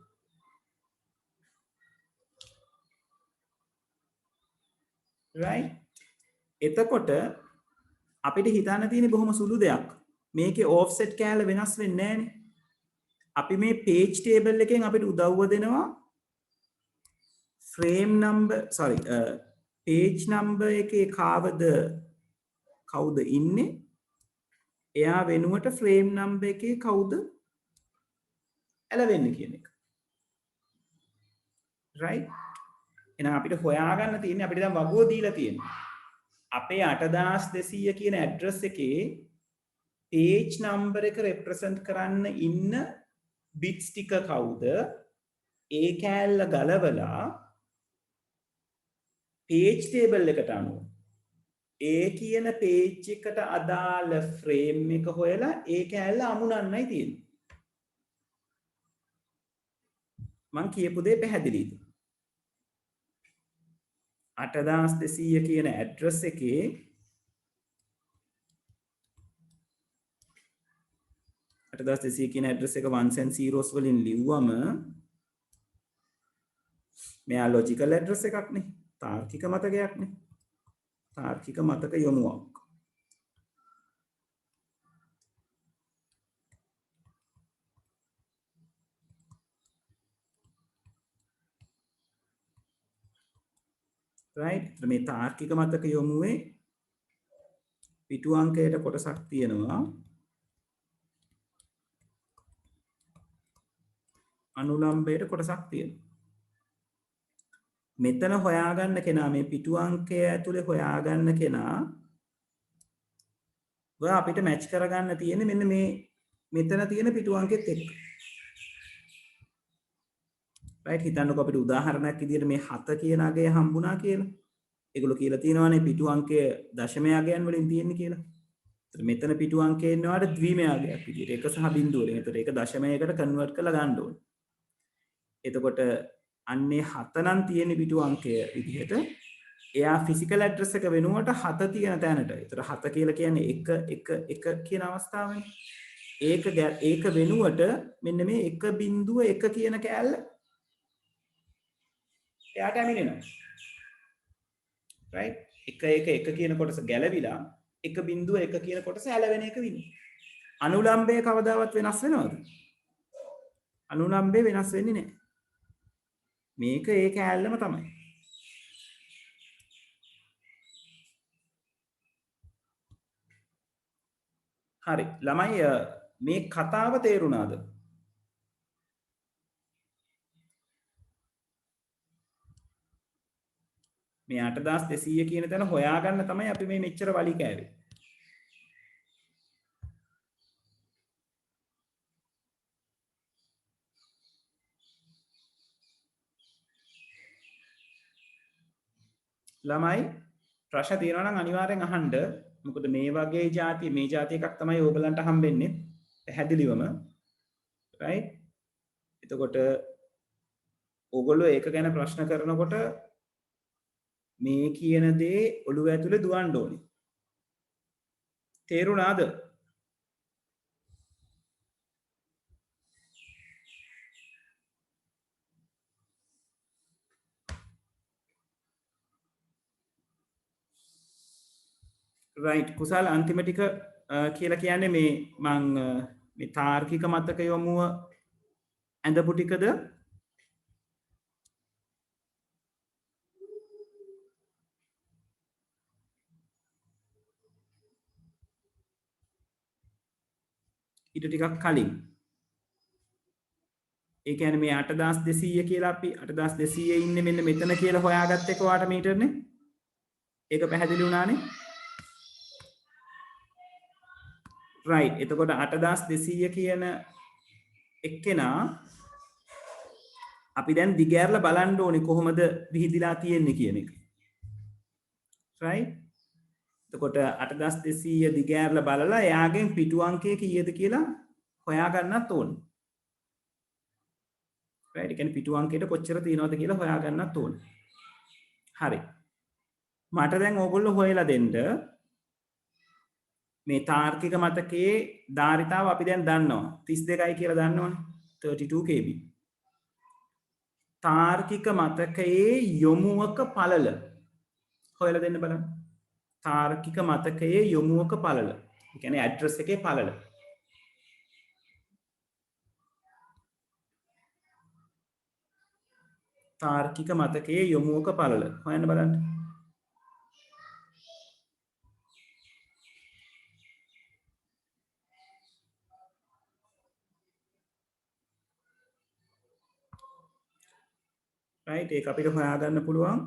right එතකොට අපිට හිතන්න තියෙන්නේ බොහොම සුළු දෙයක්. මේකේ offset කෑල්ල වෙනස් වෙන්නේ නැහනේ. අපි මේ page table එකෙන් අපිට උදව්ව දෙනවා frame number page number එකේ කවුද ඉන්නේ? එයා වෙනුවට frame number එකේ කවුද ඇලවෙන්නේ කියන එක. right එහෙනම් අපිට හොයාගන්න තියෙන්නේ අපිට දැන් වගුව දීලා තියෙනවා. අපේ 8200 කියන ඇඩ්‍රස් එකේ page number එක represent කරන්න ඉන්න bits ටික කවුද? ඒ කෑල්ල ගලවලා page table එකට අනුව ඒ කියන page එකට අදාළ frame එක හොයලා ඒ කෑල්ල අමුණන්නයි තියෙන්නේ. මං කියපු දේ පැහැදිලිද? 8200 කියන ඇඩ්‍රස් එකේ 8200 කියන ඇඩ්‍රස් එක ones and zeros වලින් ලිව්වම මෙයා ලොජිකල් ඇඩ්‍රස් එකක් නේ. තාර්කික මතකයක් නේ. තාර්කික මතක යොමුවක්. right මේ තාර්කික මතක යොමුවේ පිටු අංකයට කොටසක් තියෙනවා. අනුලම්බයට කොටසක් තියෙනවා. මෙතන හොයාගන්න කෙනා මේ පිටු අංකය ඇතුලේ හොයාගන්න කෙනා ඔයා අපිට මැච් කරගන්න තියෙන්නේ මෙන්න මේ මෙතන තියෙන පිටු අංකෙත් එක්ක. right හිතන්නකෝ අපිට උදාහරණයක් විදිහට මේ 7 කියන අගය හම්බුණා කියලා. ඒගොල්ලෝ කියලා තියෙනවානේ පිටු අංකය දශමය අගයන් වලින් තියෙන්නේ කියලා. ඒතර මෙතන පිටු අංකේ ඉන්නවාට ද්විමය අගයක් විදිහට 1 සහ බිංදුව වලින්. ඒතර ඒක දශමයකට කන්වර්ට් කරලා ගන්න ඕනේ. එතකොට අන්නේ 7 නම් තියෙන පිටු අංකය විදිහට එයා ෆිසිකල් ඇඩ්‍රස් එක වෙනුවට 7 තියෙන තැනට. ඒතර 7 කියලා කියන්නේ 1 1 1 කියන අවස්ථාවනේ. ඒක වෙනුවට මෙන්න මේ 1.1 කියන කෑල්ල එයාට ඇමිනෙනවා. right 1 1 1 කියන කොටස ගැලවිලා 1.1 කියන කොටස ඇලවෙන එක වෙන්නේ. අනුලම්බය කවදාවත් වෙනස් වෙනවද? අනුලම්බය වෙනස් වෙන්නේ නැහැ. මේක ඒ කෑල්ලම තමයි. හරි ළමයි මේ කතාව තේරුණාද? මේ 8200 කියන තැන හොයාගන්න තමයි අපි මේ මෙච්චර වලි කෑවේ. ළමයි ප්‍රශ්න තියෙනවා නම් අනිවාර්යෙන් අහන්න. මොකද මේ වගේ මේ જાති එකක් තමයි ඕගලන්ට හම්බෙන්නේ පැහැදිලිවම. right එතකොට ඕගොල්ලෝ ඒක ගැන ප්‍රශ්න කරනකොට මේ කියන දේ ඔළුව ඇතුලේ දුවන්න ඕනේ. තේරුණාද? right කුසල් අන්තිම ටික කියලා කියන්නේ මේ මං මේ තාර්කික මතක යොමුව ඇඳපු ටිකද? ඊට ටිකක් කලින්. ඒ කියන්නේ මේ 8200 කියලා අපි 8200 ඉන්නේ මෙන්න මෙතන කියලා හොයාගත්ත එක වාට මීටරනේ. ඒක පැහැදිලි වුණානේ. right එතකොට 8200 කියන එක්කෙනා අපි දැන් දිගෑරලා බලන්න ඕනේ කොහොමද විහිදිලා තියෙන්නේ කියන එක. right එතකොට 8200 දිගෑරලා බලලා එයාගෙන් පිටු අංකය කීයද කියලා හොයා ගන්නත් ඕනේ. right ඒ කියන්නේ පිටු අංකයට කොච්චර තියෙනවද කියලා හොයා ගන්නත් ඕනේ. හරි. මට දැන් ඕගොල්ලෝ හොයලා දෙන්න මේ තාර්කික මතකයේ ධාරිතාව අපි දැන් දන්නවා 32යි කියලා දන්නවනේ. 32 kb. තාර්කික මතකයේ යොමුවක පළල හොයලා දෙන්න බලන්න. තාර්කික මතකයේ යොමුවක පළල. ඒ කියන්නේ ඇඩ්‍රස් එකේ පළල. තාර්කික මතකයේ යොමුවක පළල හොයන්න බලන්න. right ඒක අපිට හොයාගන්න පුළුවන්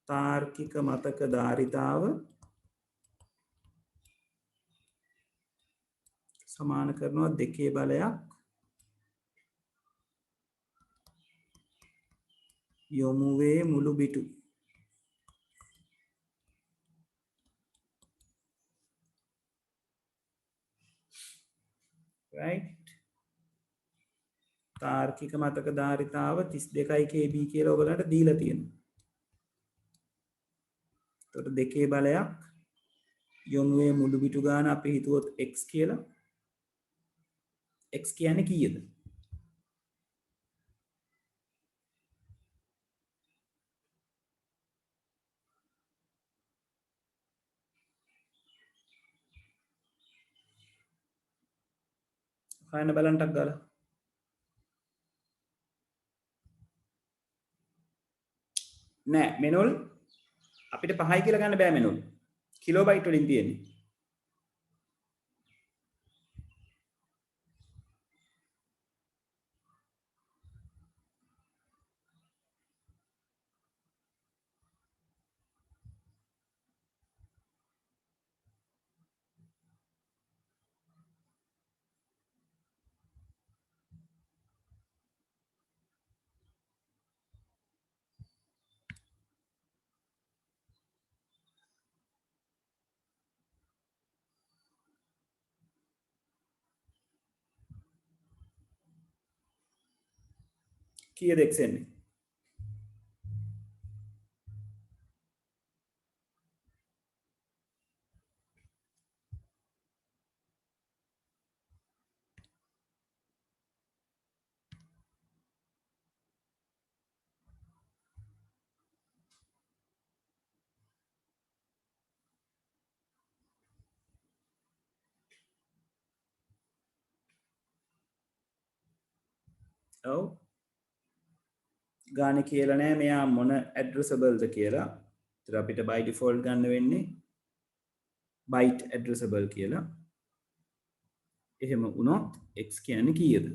තාර්කික මතක ධාරිතාව සමාන කරනවා 2 බලයක් යොමුවේ මුළු බිටු. right තාර්කික මතක ධාරිතාව 32 kb කියලා ඔයගලන්ට දීලා තියෙනවා. එතකොට 2 බලයක් යොමුවේ මුළු බිටු ගාන අපි හිතුවොත් x කියලා. x කියන්නේ කීයද? හොයන්න බලන්න ටක් ගාලා. නෑ මෙනොල් අපිට 5යි කියලා ගන්න බෑ මෙනොල්. කිලෝබයිට් වලින් තියෙන්නේ. කීයද x එන්නේ? ඔව් ගානේ කියලා නෑ මෙයා මොන ඇඩ්‍රසබල්ද කියලා. ඒතර අපිට by default ගන්න වෙන්නේ byte addressable කියලා. එහෙම වුණොත් x කියන්නේ කීයද?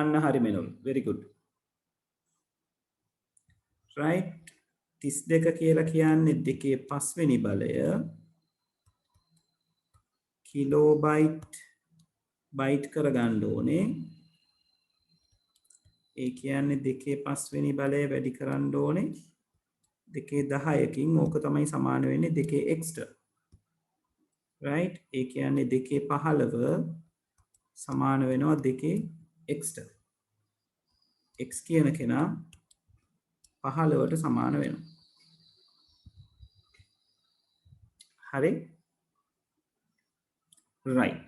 අන්න හරි මෙනොල්. very good. right 32 කියලා කියන්නේ 2 පස්වෙනි බලය කිලෝබයිට් බයිට් කරගන්න ඕනේ. ඒ කියන්නේ 2 පස්වෙනි බලය වැඩි කරන්න ඕනේ 2 10කින්. ඕක තමයි සමාන වෙන්නේ 2x ට. right ඒ කියන්නේ 2 15 සමාන වෙනවා 2x ට. x කියන කෙනා 15ට සමාන වෙනවා. හරි right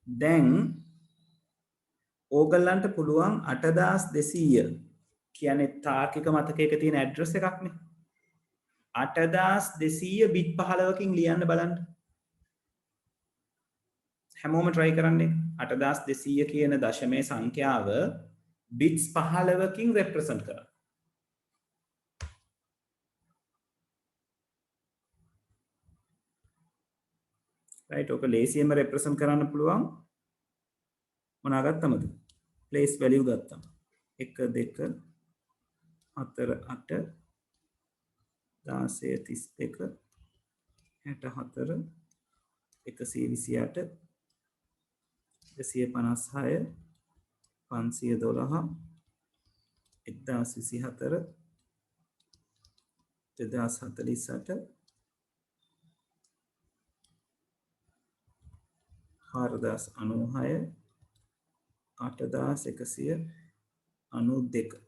දැන් ඕගලන්ට පුළුවන් 8200 කියන්නේ තාර්කික මතකයක තියෙන ඇඩ්‍රස් එකක්නේ. 8200 බිට් 15කින් ලියන්න බලන්න. හැමෝම try කරන්නේ 8200 කියන දශමයේ සංඛ්‍යාව bits 15කින් represent කරන්න. right ඔක ලේසියෙන්ම represent කරන්න පුළුවන් මොනවා ගත්තමද? place value ගත්තම 1 2 4 8 16 32 64 128 256 512 1024 2048 හාරදාස් 96 8192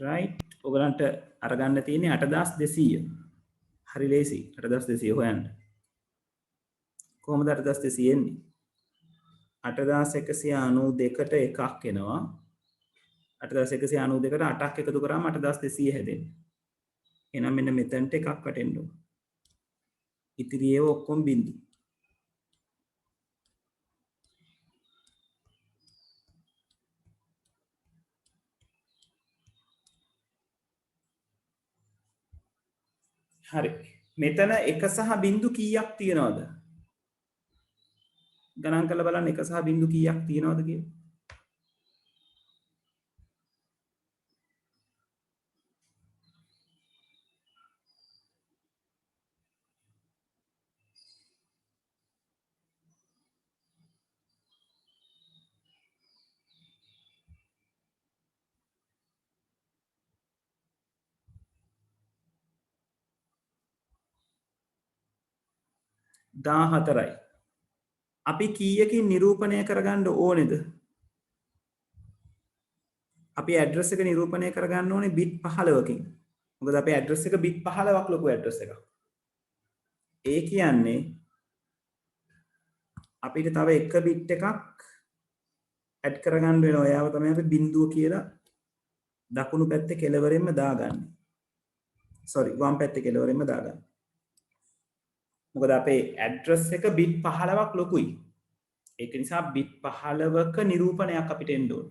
right ඔයගලන්ට අරගන්න තියෙන්නේ 8200 හරි ලේසි 8200 හොයන්න කොහොමද 8200 එන්නේ 8192ට එකක් එනවා 8192ට 8ක් එකතු කරාම 8200 හැදෙන්නේ එහෙනම් මෙන්න මෙතනට එකක් වටෙන්න ඕන ඉතිරි ඒවා ඔක්කොම බින්දු හරි මෙතන එක සහ බින්දු කීයක් තියෙනවද ගණන් කරලා බලන්න එක සහ බින්දු කීයක් තියෙනවද කියලා 14යි අපි කීයකින් නිරූපණය කරගන්න ඕනේද අපි ඇඩ්‍රස් එක නිරූපණය කරගන්න ඕනේ බිට් 15කින් මොකද අපේ ඇඩ්‍රස් එක බිට් 15ක් ලොකු ඇඩ්‍රස් එකක් ඒ කියන්නේ අපිට තව එක බිට් එකක් ඇඩ් කරගන්න වෙනවා එයාව තමයි අපි බිඳුව කියලා දකුණු පැත්තේ කෙළවරෙන්ම දාගන්නේ sorry වම් පැත්තේ කෙළවරෙන්ම දාගන්නේ මොකද අපේ ඇඩ්‍රස් එක බිට් 15ක් ලොකුයි ඒක නිසා බිට් 15ක නිරූපණයක් අපිට එන්න ඕනේ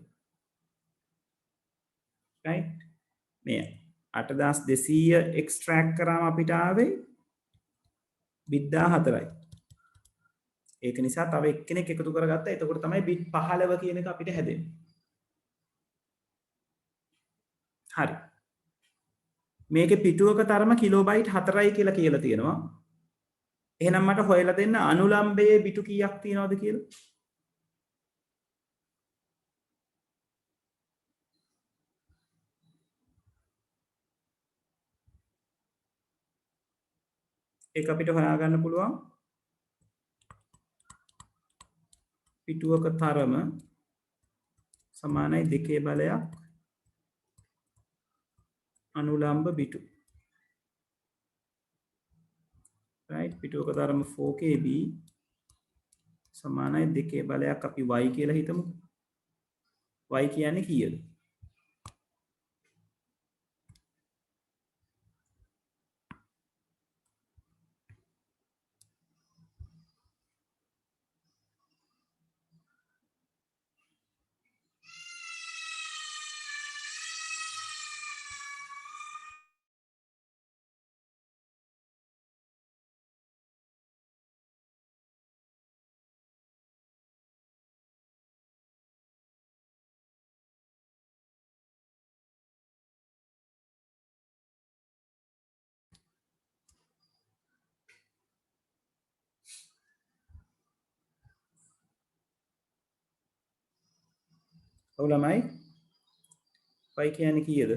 right මේ 8200 එක්ස්ට්‍රැක්ට් කරාම අපිට ආවේ බිට් 14යි ඒක නිසා තව එක්කෙනෙක් එකතු කරගත්තා එතකොට තමයි බිට් 15 කියන එක අපිට හැදෙන්නේ හරි මේකේ පිටුවක තරම කිලෝබයිට් 4යි කියලා තියෙනවා එහෙනම් මට හොයලා දෙන්න අනුලම්බයේ බිටු කීයක් තියෙනවද කියලා ඒක අපිට හොයාගන්න පුළුවන් පිටුවක තරම සමානයි 2 බලයක් අනුලම්බ බිටු right පිටුවක තරම 4kb සමානයි 2 බලයක් අපි y කියලා හිතමු y කියන්නේ කීයද ඔව් ළමයි y කියන්නේ කීයද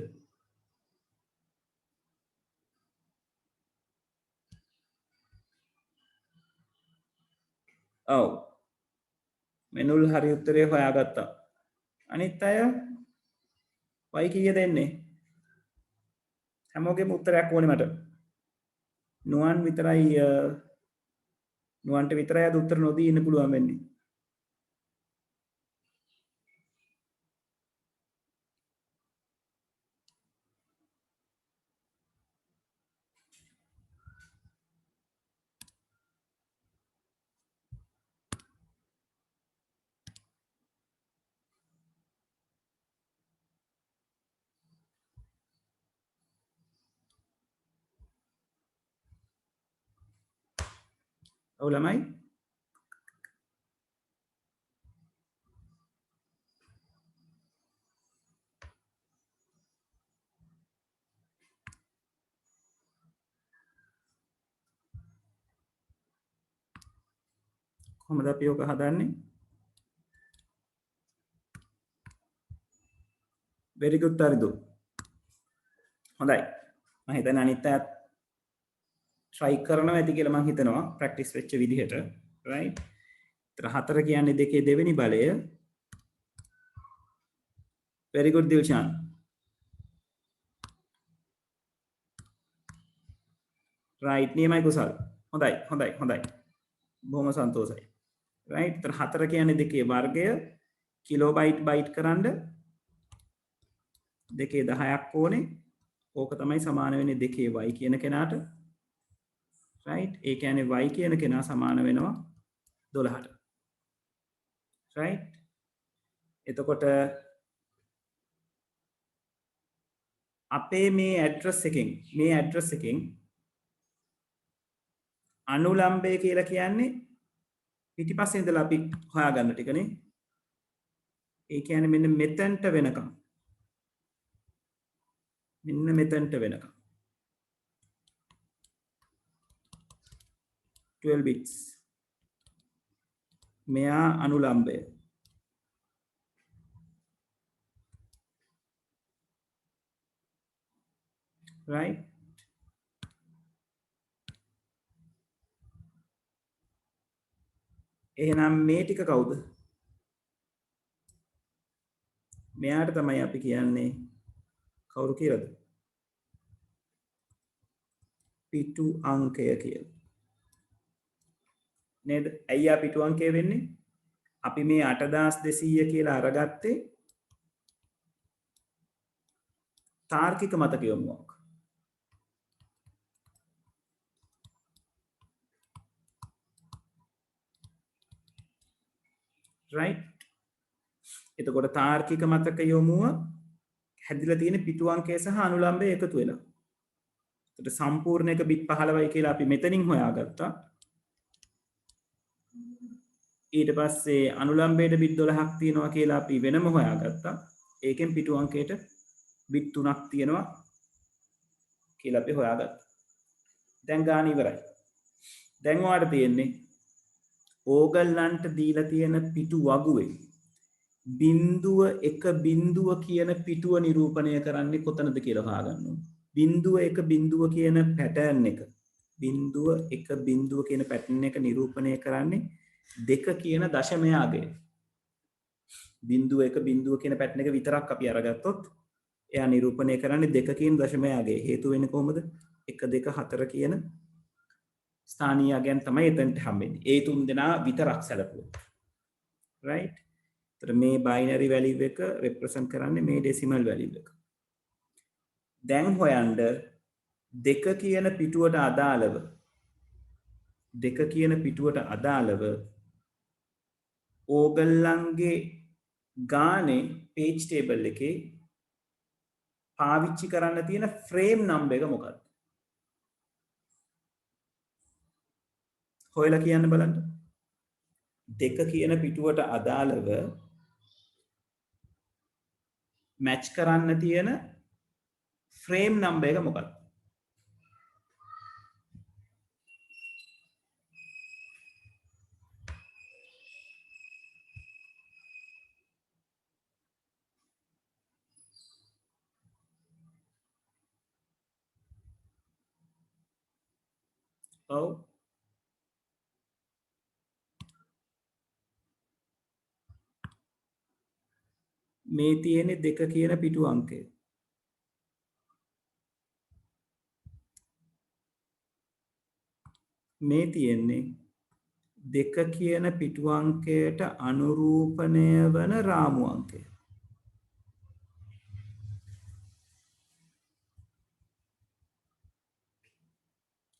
ඔව් මෙනුල් හරි උත්තරේ හොයාගත්තා අනිත් අය y කීයද එන්නේ හැමෝගෙම උත්තරයක් ඕනේ මට නුවන් විතරයි නුවන්ට විතරයි අද උත්තර නොදී ඉන්න පුළුවන් වෙන්නේ ඔව් ළමයි කොහොමද අපි ඔක හදන්නේ very good හරිද හොඳයි මම හිතන්නේ අනිත් අයත් try කරනවා ඇති කියලා මම හිතනවා practice වෙච්ච විදිහට right ඒතර 4 කියන්නේ දෙකේ දෙවෙනි බලය very good දිල්ෂාන් right නියමයි කුසල් හොඳයි හොඳයි හොඳයි බොහොම සන්තෝෂයි right ඒතර 4 කියන්නේ දෙකේ වර්ගය කිලෝබයිට් බයිට් කරන්න දෙකේ 10ක් ඕනේ ඕක තමයි සමාන වෙන්නේ දෙකේ y කියන කෙනාට right ඒ කියන්නේ y කියන කෙනා සමාන වෙනවා 12ට right එතකොට අපේ මේ ඇඩ්‍රස් එකෙන් අනුලම්බය කියලා කියන්නේ පිටිපස්සේ ඉඳලා අපි හොයාගන්න ටිකනේ ඒ කියන්නේ මෙන්න මෙතනට වෙනකම් මෙන්න මෙතනට වෙනකම් 12 bits මෙයා අනුලම්බය right එහෙනම් මේ ටික කවුද මෙයාට තමයි අපි කියන්නේ කවුරු කියලාද පිටු අංකය කියලා නේද අයියා පිටු අංකය වෙන්නේ අපි මේ 8200 කියලා අරගත්තේ තාර්කික මතක යොමුවක් right එතකොට තාර්කික මතක යොමුව හැදිලා තියෙන පිටු අංකය සහ අනුලම්බය එකතු වෙලා එතකොට සම්පූර්ණ එක බිට් 15යි කියලා අපි මෙතනින් හොයාගත්තා ඊට පස්සේ අනුලම්බයට බිට් 12ක් තියෙනවා කියලා අපි වෙනම හොයාගත්තා ඒකෙන් පිටු අංකයට බිට් 3ක් තියෙනවා කියලා අපි හොයාගත්තා දැන් ගාන ඉවරයි දැන් ඔයාලට තියෙන්නේ ඕගල්ලන්ට දීලා තියෙන පිටු වගුවේ බිඳුව එක බිඳුව කියන පිටුව නිරූපණය කරන්නේ කොතනද කියලා හොයාගන්න ඕනේ. බිඳුව එක බිඳුව කියන පැටර්න් එක. බිඳුව එක බිඳුව කියන පැටර්න් එක නිරූපණය කරන්නේ දෙක කියන දශමය අගය. බිඳුව එක බිඳුව කියන පැටර්න් එක විතරක් අපි අරගත්තොත් එයා නිරූපණය කරන්නේ දෙක කියන දශමය අගය. හේතුව වෙන්නේ කොහොමද? 1 2 4 කියන ස්ථානීය අගයන් තමයි එතනට හම්බෙන්නේ. ඒ තුන් දෙනා විතරක් සැලකුවොත්. right? එතකොට මේ binary value එක represent කරන්නේ මේ decimal value එක. දැන් හොයන්න දෙක කියන පිටුවට අදාළව ඕගල්ලන්ගේ ගානේ page table එකේ පාවිච්චි කරන්න තියෙන frame number එක මොකක්ද? හොයලා කියන්න බලන්න. දෙක කියන පිටුවට අදාළව match කරන්න තියෙන frame number එක මොකක්ද? ඔව් මේ තියෙන්නේ දෙක කියන පිටු අංකය. මේ තියෙන්නේ දෙක කියන පිටු අංකයට අනුරූපණය වන රාමු අංකය.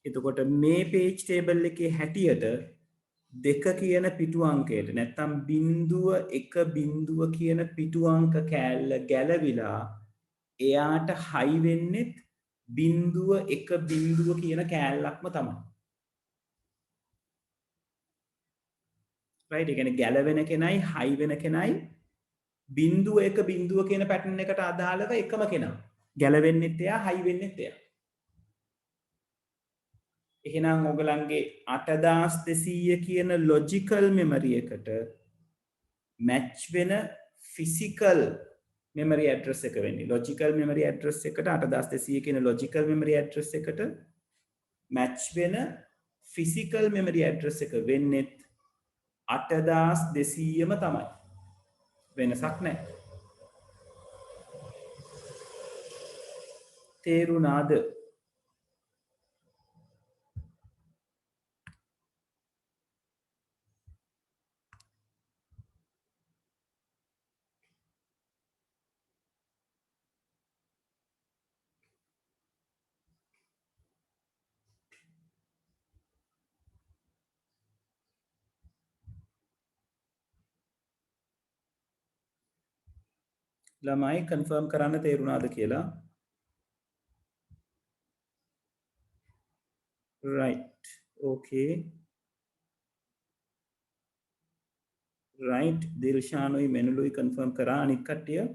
එතකොට මේ page table එකේ හැටියට දෙක කියන පිටු අංකයට නැත්තම් බිඳුව එක බිඳුව කියන පිටු අංක කෑල්ල ගැලවිලා එයාට හයි වෙන්නේ බිඳුව එක බිඳුව කියන කෑල්ලක්ම තමයි. right ඒ කියන්නේ ගැලවෙන කෙනයි හයි වෙන කෙනයි බිඳුව එක බිඳුව කියන පැටර්න් එකට අදාළව එකම කෙනා ගැලවෙන්නෙත් එයා හයි වෙන්නෙත් එයා එහෙනම් ඔයගලන්ගේ 8200 කියන ලොජිකල් මෙමරි එකට මැච් වෙන ෆිසිකල් මෙමරි ඇඩ්‍රස් එක වෙන්නේ ලොජිකල් මෙමරි ඇඩ්‍රස් එකට 8200 කියන ලොජිකල් මෙමරි ඇඩ්‍රස් එකට මැච් වෙන ෆිසිකල් මෙමරි ඇඩ්‍රස් එක වෙන්නේ 8200ම තමයි වෙනසක් නැහැ තේරුණාද ළමයි කන්ෆර්ම් කරන්න තේරුණාද කියලා right okay right දිල්ෂානුයි මෙනුලුයි කන්ෆර්ම් කරා අනිත් කට්ටිය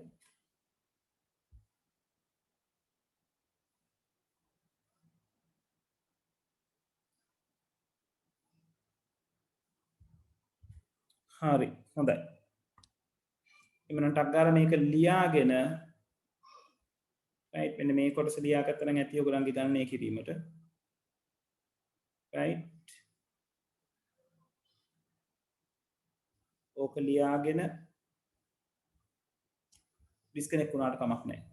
හරි හොඳයි එමනම් ටක් ගාලා මේක ලියාගෙන right මෙන්න මේ කොටස ලියාගත්තා නම් ඇති ඔයගලන්ගේ ගණනය කිරීමට right ඕක ලියාගෙන ඩිස්කනෙක්ට් වුණාට කමක් නැහැ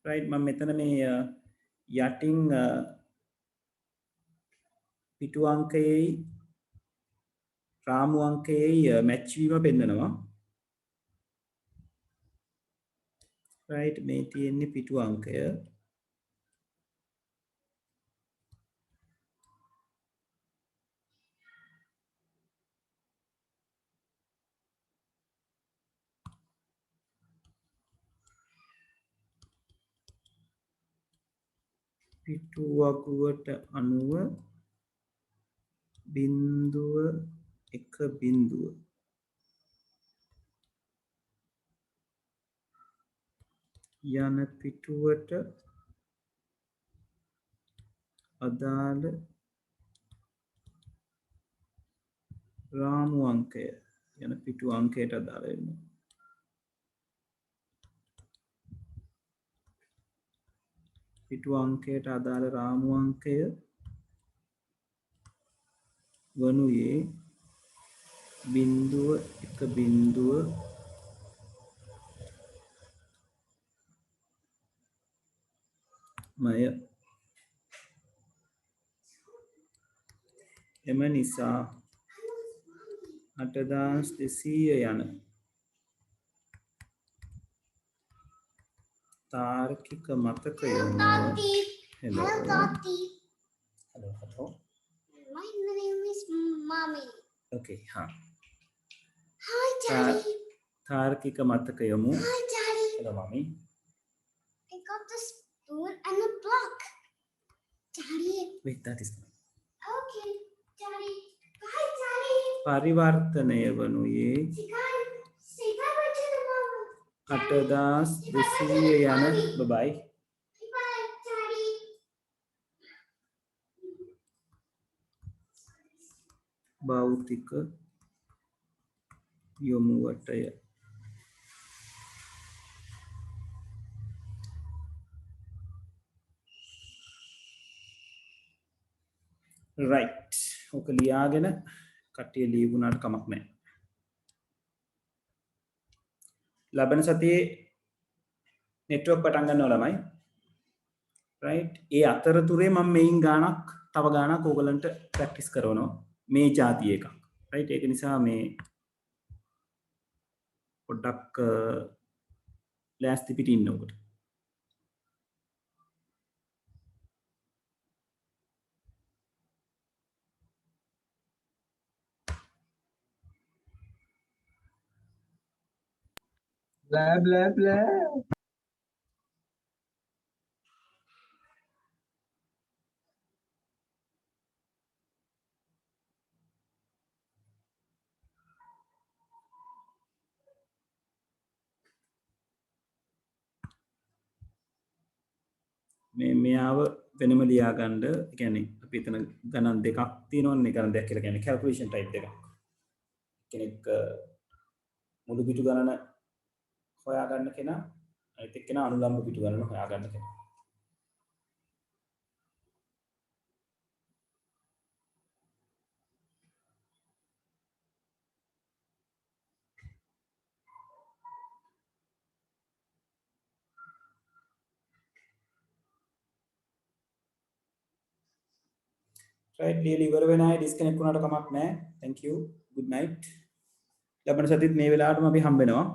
right මම මෙතන මේ යටින් පිටු අංකයේයි රාමු අංකයේයි මැච් වීම පෙන්නනවා right මේ තියෙන්නේ පිටු අංකය පිටු වගුවට අනුව බිඳුව එක බිඳුව යන පිටුවට අදාළ රාමු අංකය යන පිටු අංකයට අදාළ වෙනවා පිටු අංකයට අදාළ රාමු අංකය වනුයේ බිඳුව එක බිඳුව මය එම නිසා 8200 යන තාර්කික මතකය hello My name is Mommy. okay ha Hi, Daddy. තාර්කික මතකය යමු Hi, Daddy. hello mommy I got the spoon and a block. Daddy. wait that is Okay, Daddy. Bye, Daddy. පරිවර්තනය වනුයේ Say bye to the mama. 8200 යන bye Bye, Daddy. භෞතික යොමුවටය right ඕක ලියාගෙන කට්ටිය ලියුණාට කමක් නැහැ ලබන සතියේ නෙට්වර්ක් පටන් ගන්නවා ළමයි right ඒ අතරතුරේ මම මේන් ගානක් තව ගානක් ඕගලන්ට ප්‍රැක්ටිස් කරනවා මේ જાතිය එකක් right ඒක නිසා මේ පොඩ්ඩක් ලෑස්ති පිටින් ඉන්න ඔකට Blah blah blah. මෙයාව වෙනම ලියා ගන්න කියන්නේ අපි එතන ගණන් දෙකක් තියෙනවනේ ගණන් දෙකක් කියලා කියන්නේ කැල්කියුලේෂන් ටයිප් දෙකක්. කෙනෙක් මුළු පිටු ගණන හොයා ගන්න කෙනා අනිත් එක්කෙනා අනුලම්බ පිටු ගණන හොයා ගන්න කෙනා. right ලියලා ඉවර වෙන අය ඩිස්කනෙක්ට් වුණාට කමක් නැහැ. thank you good night. ලබන සතියේත් මේ වෙලාවටම අපි හම්බ වෙනවා.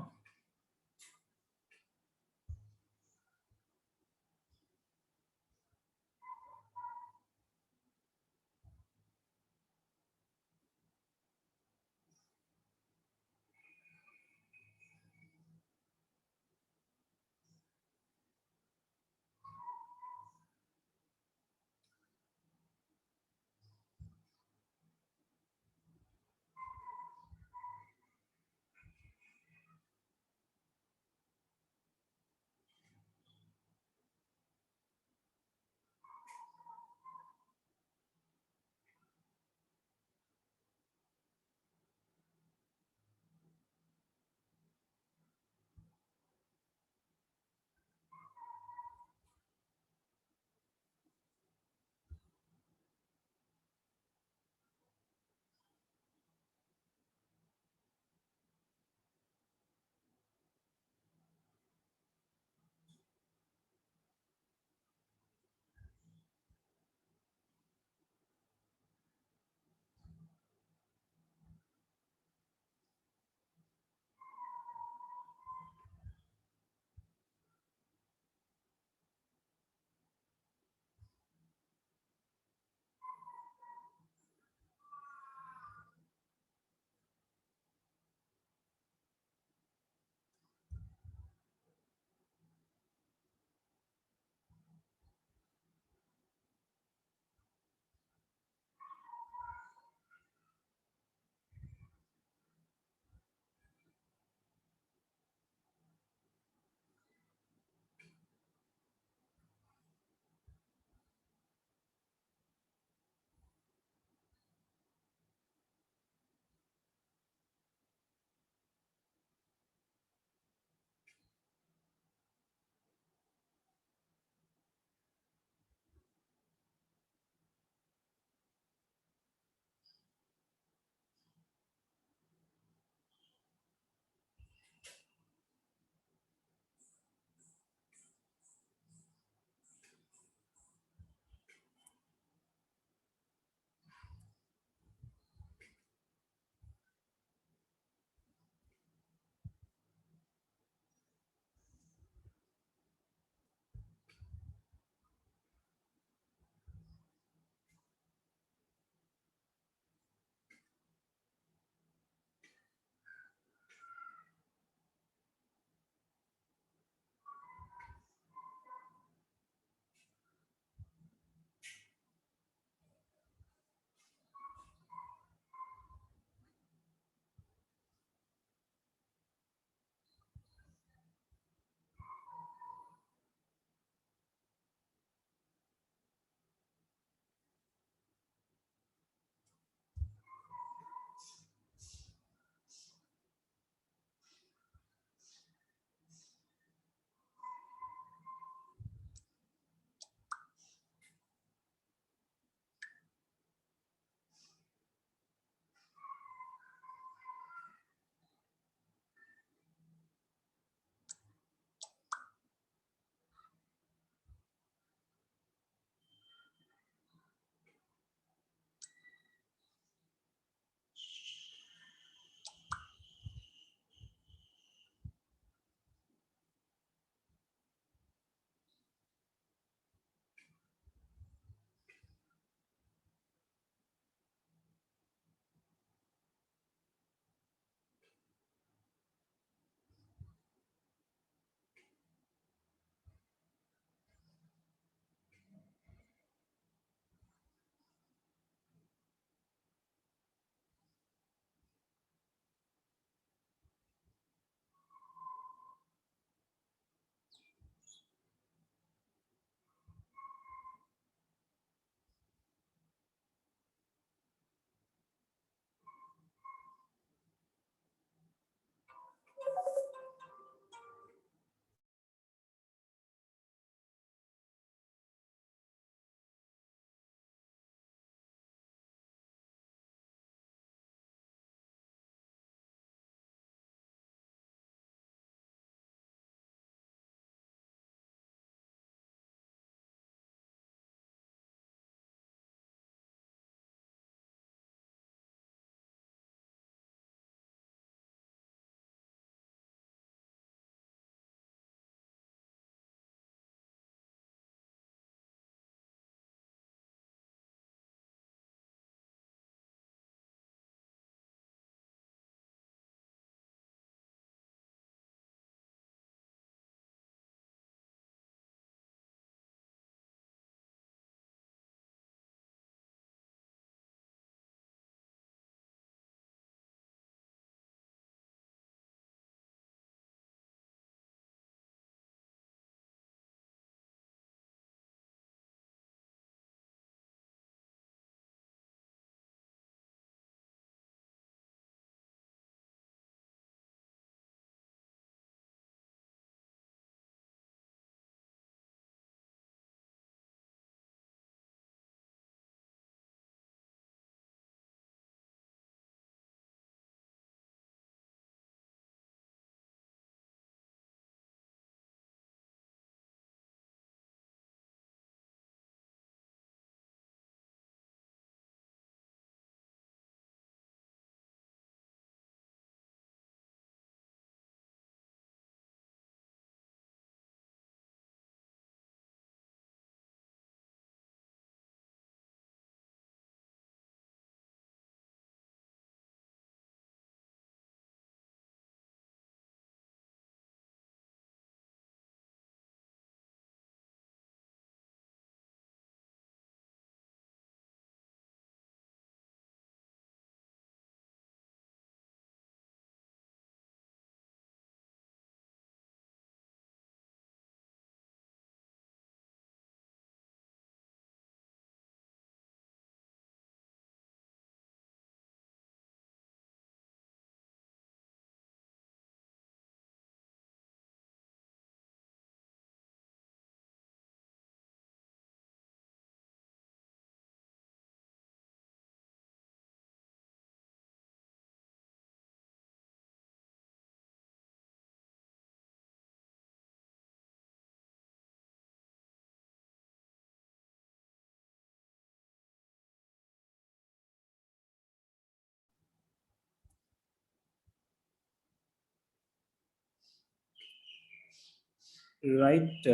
right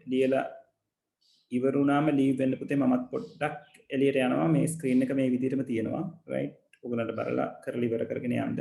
ලියලා ඉවරුනාම ලීව් වෙන්න පුතේ මමත් පොඩ්ඩක් එළියට යනවා මේ ස්ක්‍රීන් එක මේ විදිහටම තියෙනවා right ඔයගලන්ට බලලා කරලා ඉවර කරගෙන යන්න